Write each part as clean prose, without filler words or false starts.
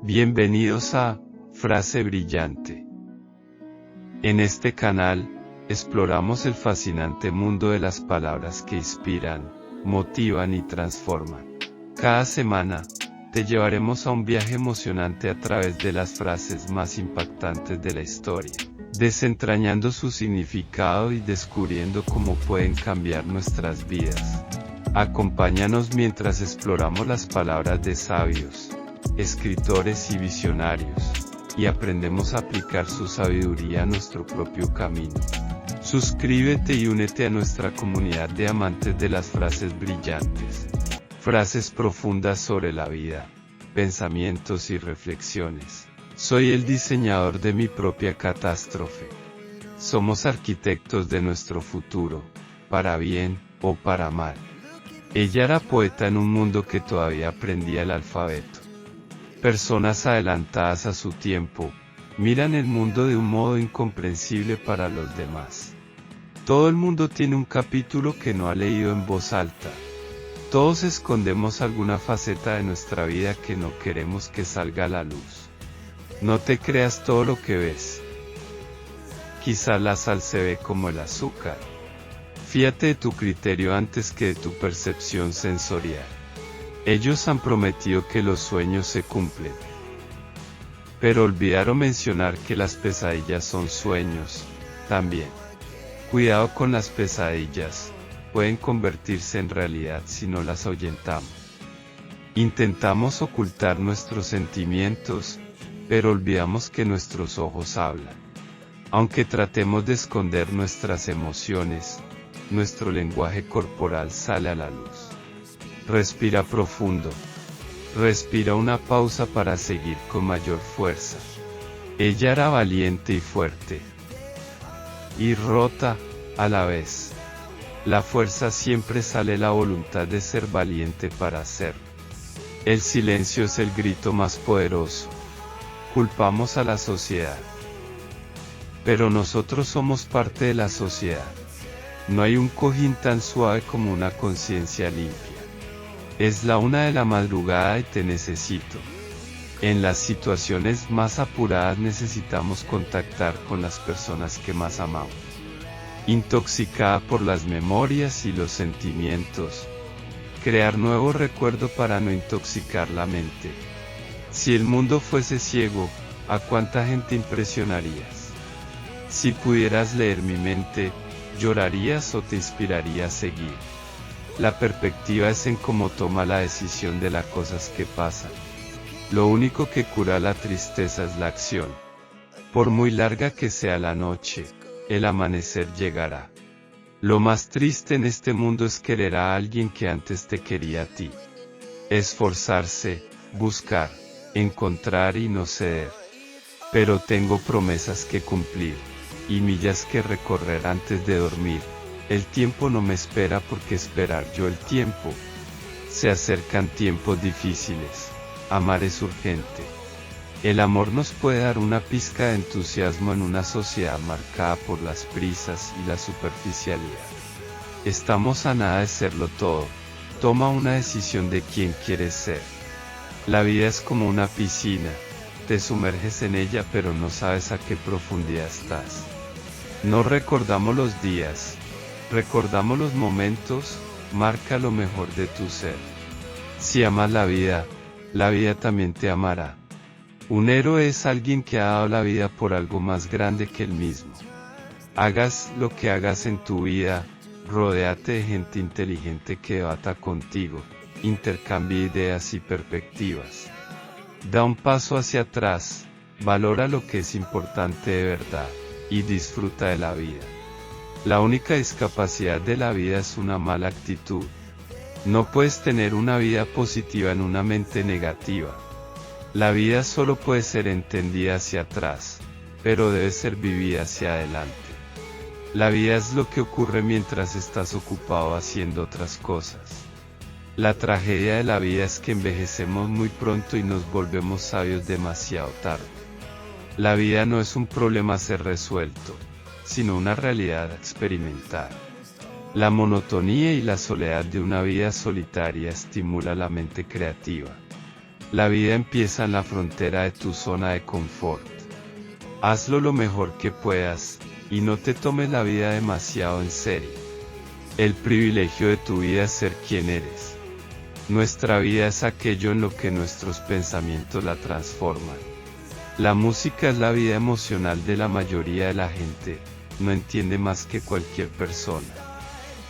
Bienvenidos a Frase Brillante. En este canal, exploramos el fascinante mundo de las palabras que inspiran, motivan y transforman. Cada semana, te llevaremos a un viaje emocionante a través de las frases más impactantes de la historia, desentrañando su significado y descubriendo cómo pueden cambiar nuestras vidas. Acompáñanos mientras exploramos las palabras de sabios, escritores y visionarios, y aprendemos a aplicar su sabiduría a nuestro propio camino. Suscríbete y únete a nuestra comunidad de amantes de las frases brillantes. Frases profundas sobre la vida, pensamientos y reflexiones. Soy el diseñador de mi propia catástrofe. Somos arquitectos de nuestro futuro, para bien o para mal. Ella era poeta en un mundo que todavía aprendía el alfabeto. Personas adelantadas a su tiempo, miran el mundo de un modo incomprensible para los demás. Todo el mundo tiene un capítulo que no ha leído en voz alta. Todos escondemos alguna faceta de nuestra vida que no queremos que salga a la luz. No te creas todo lo que ves. Quizá la sal se ve como el azúcar. Fíate de tu criterio antes que de tu percepción sensorial. Ellos han prometido que los sueños se cumplen. Pero olvidaron mencionar que las pesadillas son sueños, también. Cuidado con las pesadillas, pueden convertirse en realidad si no las ahuyentamos. Intentamos ocultar nuestros sentimientos, pero olvidamos que nuestros ojos hablan. Aunque tratemos de esconder nuestras emociones, nuestro lenguaje corporal sale a la luz. Respira profundo. Respira una pausa para seguir con mayor fuerza. Ella era valiente y fuerte. Y rota, a la vez. La fuerza siempre sale la voluntad de ser valiente para hacerlo. El silencio es el grito más poderoso. Culpamos a la sociedad. Pero nosotros somos parte de la sociedad. No hay un cojín tan suave como una conciencia limpia. Es la 1 de la madrugada y te necesito. En las situaciones más apuradas necesitamos contactar con las personas que más amamos. Intoxicada por las memorias y los sentimientos. Crear nuevo recuerdo para no intoxicar la mente. Si el mundo fuese ciego, ¿a cuánta gente impresionarías? Si pudieras leer mi mente, ¿llorarías o te inspiraría a seguir? La perspectiva es en cómo toma la decisión de las cosas que pasan. Lo único que cura la tristeza es la acción. Por muy larga que sea la noche, el amanecer llegará. Lo más triste en este mundo es querer a alguien que antes te quería a ti. Esforzarse, buscar, encontrar y no ceder. Pero tengo promesas que cumplir, y millas que recorrer antes de dormir. El tiempo no me espera porque esperar yo el tiempo. Se acercan tiempos difíciles. Amar es urgente. El amor nos puede dar una pizca de entusiasmo en una sociedad marcada por las prisas y la superficialidad. Estamos a nada de serlo todo. Toma una decisión de quién quieres ser. La vida es como una piscina. Te sumerges en ella pero no sabes a qué profundidad estás. No recordamos los días. Recordamos los momentos, marca lo mejor de tu ser. Si amas la vida también te amará. Un héroe es alguien que ha dado la vida por algo más grande que él mismo. Hagas lo que hagas en tu vida, rodéate de gente inteligente que debata contigo, intercambie ideas y perspectivas. Da un paso hacia atrás, valora lo que es importante de verdad, y disfruta de la vida. La única discapacidad de la vida es una mala actitud. No puedes tener una vida positiva en una mente negativa. La vida solo puede ser entendida hacia atrás, pero debe ser vivida hacia adelante. La vida es lo que ocurre mientras estás ocupado haciendo otras cosas. La tragedia de la vida es que envejecemos muy pronto y nos volvemos sabios demasiado tarde. La vida no es un problema a ser resuelto, sino una realidad a experimentar. La monotonía y la soledad de una vida solitaria estimula la mente creativa. La vida empieza en la frontera de tu zona de confort. Hazlo lo mejor que puedas, y no te tomes la vida demasiado en serio. El privilegio de tu vida es ser quien eres. Nuestra vida es aquello en lo que nuestros pensamientos la transforman. La música es la vida emocional de la mayoría de la gente, no entiende más que cualquier persona.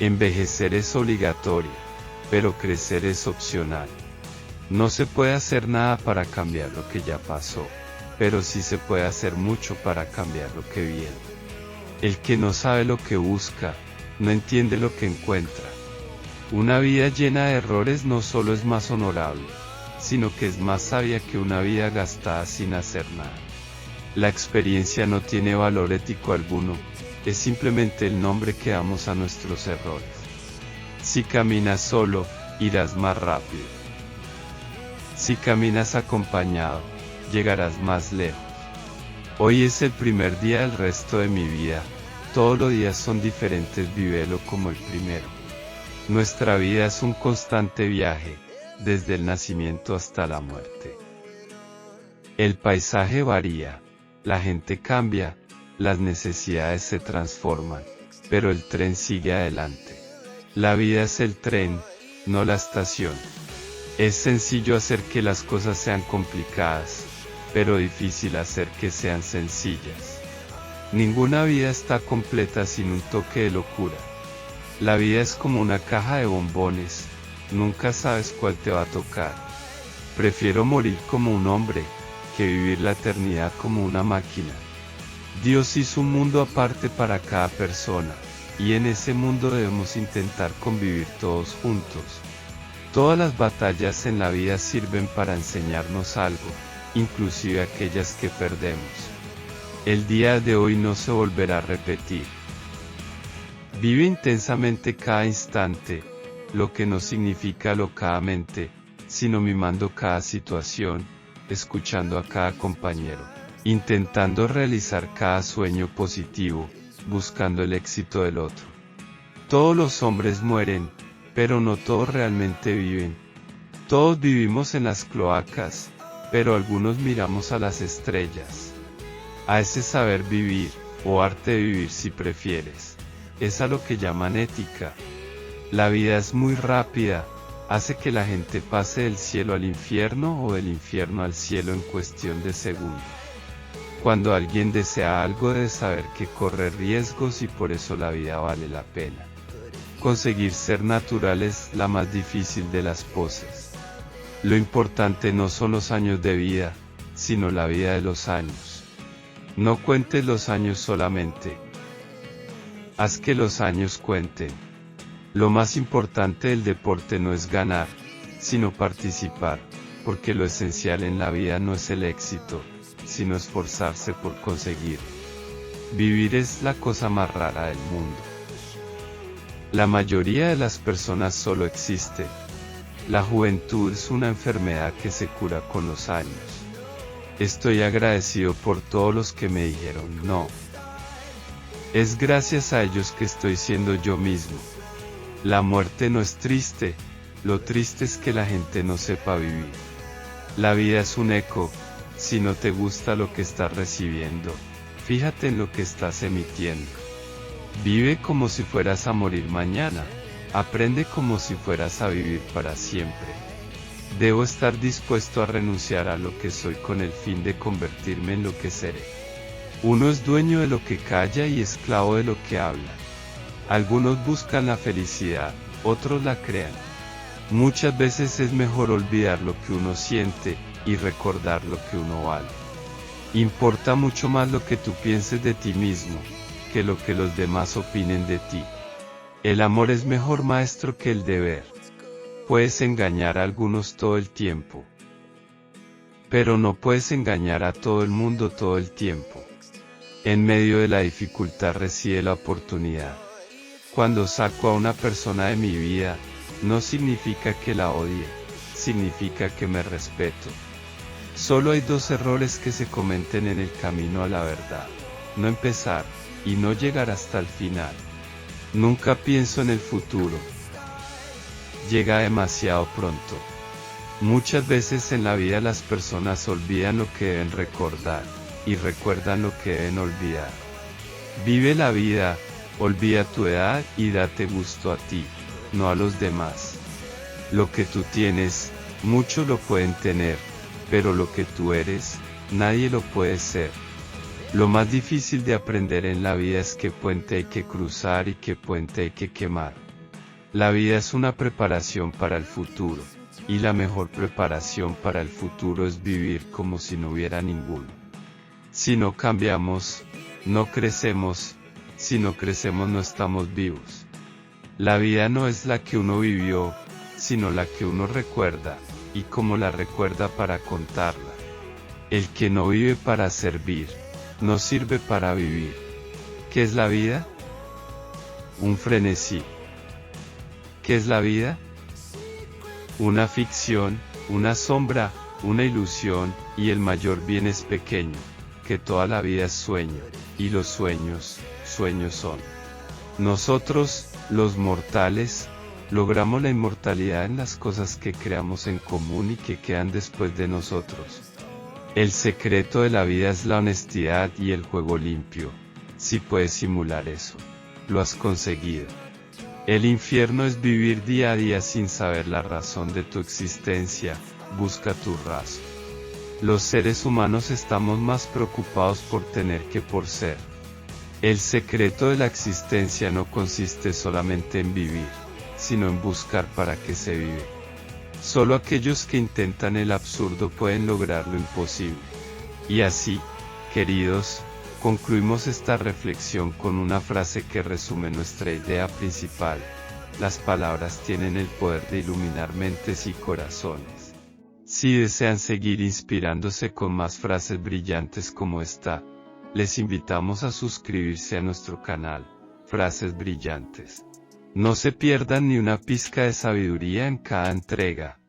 Envejecer es obligatorio, pero crecer es opcional. No se puede hacer nada para cambiar lo que ya pasó, pero sí se puede hacer mucho para cambiar lo que viene. El que no sabe lo que busca, no entiende lo que encuentra. Una vida llena de errores no solo es más honorable, sino que es más sabia que una vida gastada sin hacer nada. La experiencia no tiene valor ético alguno, es simplemente el nombre que damos a nuestros errores. Si caminas solo, irás más rápido. Si caminas acompañado, llegarás más lejos. Hoy es el primer día del resto de mi vida, todos los días son diferentes, vívelo como el primero. Nuestra vida es un constante viaje, desde el nacimiento hasta la muerte. El paisaje varía, la gente cambia, las necesidades se transforman, pero el tren sigue adelante. La vida es el tren, no la estación. Es sencillo hacer que las cosas sean complicadas, pero difícil hacer que sean sencillas. Ninguna vida está completa sin un toque de locura. La vida es como una caja de bombones, nunca sabes cuál te va a tocar. Prefiero morir como un hombre, que vivir la eternidad como una máquina. Dios hizo un mundo aparte para cada persona, y en ese mundo debemos intentar convivir todos juntos. Todas las batallas en la vida sirven para enseñarnos algo, inclusive aquellas que perdemos. El día de hoy no se volverá a repetir. Vive intensamente cada instante, lo que no significa alocadamente, sino mimando cada situación, escuchando a cada compañero, intentando realizar cada sueño positivo, buscando el éxito del otro. Todos los hombres mueren, pero no todos realmente viven. Todos vivimos en las cloacas, pero algunos miramos a las estrellas. A ese saber vivir, o arte de vivir si prefieres, es a lo que llaman ética. La vida es muy rápida, hace que la gente pase del cielo al infierno o del infierno al cielo en cuestión de segundos. Cuando alguien desea algo debe saber que corre riesgos y por eso la vida vale la pena. Conseguir ser natural es la más difícil de las poses. Lo importante no son los años de vida, sino la vida de los años. No cuentes los años solamente. Haz que los años cuenten. Lo más importante del deporte no es ganar, sino participar, porque lo esencial en la vida no es el éxito, sino esforzarse por conseguirlo. Vivir es la cosa más rara del mundo. La mayoría de las personas solo existen. La juventud es una enfermedad que se cura con los años. Estoy agradecido por todos los que me dijeron no. Es gracias a ellos que estoy siendo yo mismo. La muerte no es triste, lo triste es que la gente no sepa vivir. La vida es un eco, si no te gusta lo que estás recibiendo, fíjate en lo que estás emitiendo. Vive como si fueras a morir mañana, aprende como si fueras a vivir para siempre. Debo estar dispuesto a renunciar a lo que soy con el fin de convertirme en lo que seré. Uno es dueño de lo que calla y esclavo de lo que habla. Algunos buscan la felicidad, otros la crean. Muchas veces es mejor olvidar lo que uno siente, y recordar lo que uno vale. Importa mucho más lo que tú pienses de ti mismo, que lo que los demás opinen de ti. El amor es mejor maestro que el deber. Puedes engañar a algunos todo el tiempo, pero no puedes engañar a todo el mundo todo el tiempo. En medio de la dificultad reside la oportunidad. Cuando saco a una persona de mi vida, no significa que la odie, significa que me respeto. Solo hay dos errores que se cometen en el camino a la verdad: no empezar, y no llegar hasta el final. Nunca pienso en el futuro. Llega demasiado pronto. Muchas veces en la vida las personas olvidan lo que deben recordar, y recuerdan lo que deben olvidar. Vive la vida, olvida tu edad y date gusto a ti, no a los demás. Lo que tú tienes, muchos lo pueden tener, pero lo que tú eres, nadie lo puede ser. Lo más difícil de aprender en la vida es qué puente hay que cruzar y qué puente hay que quemar. La vida es una preparación para el futuro, y la mejor preparación para el futuro es vivir como si no hubiera ninguno. Si no cambiamos, no crecemos, si no crecemos no estamos vivos. La vida no es la que uno vivió, sino la que uno recuerda, y cómo la recuerda para contarla. El que no vive para servir, no sirve para vivir. ¿Qué es la vida? Un frenesí. ¿Qué es la vida? Una ficción, una sombra, una ilusión, y el mayor bien es pequeño, que toda la vida es sueño, y los sueños, sueños son. Nosotros, los mortales, logramos la inmortalidad en las cosas que creamos en común y que quedan después de nosotros. El secreto de la vida es la honestidad y el juego limpio. Si puedes simular eso, lo has conseguido. El infierno es vivir día a día sin saber la razón de tu existencia, busca tu razón. Los seres humanos estamos más preocupados por tener que por ser. El secreto de la existencia no consiste solamente en vivir, sino en buscar para qué se vive. Solo aquellos que intentan el absurdo pueden lograr lo imposible. Y así, queridos, concluimos esta reflexión con una frase que resume nuestra idea principal. Las palabras tienen el poder de iluminar mentes y corazones. Si desean seguir inspirándose con más frases brillantes como esta, les invitamos a suscribirse a nuestro canal, Frases Brillantes. No se pierdan ni una pizca de sabiduría en cada entrega.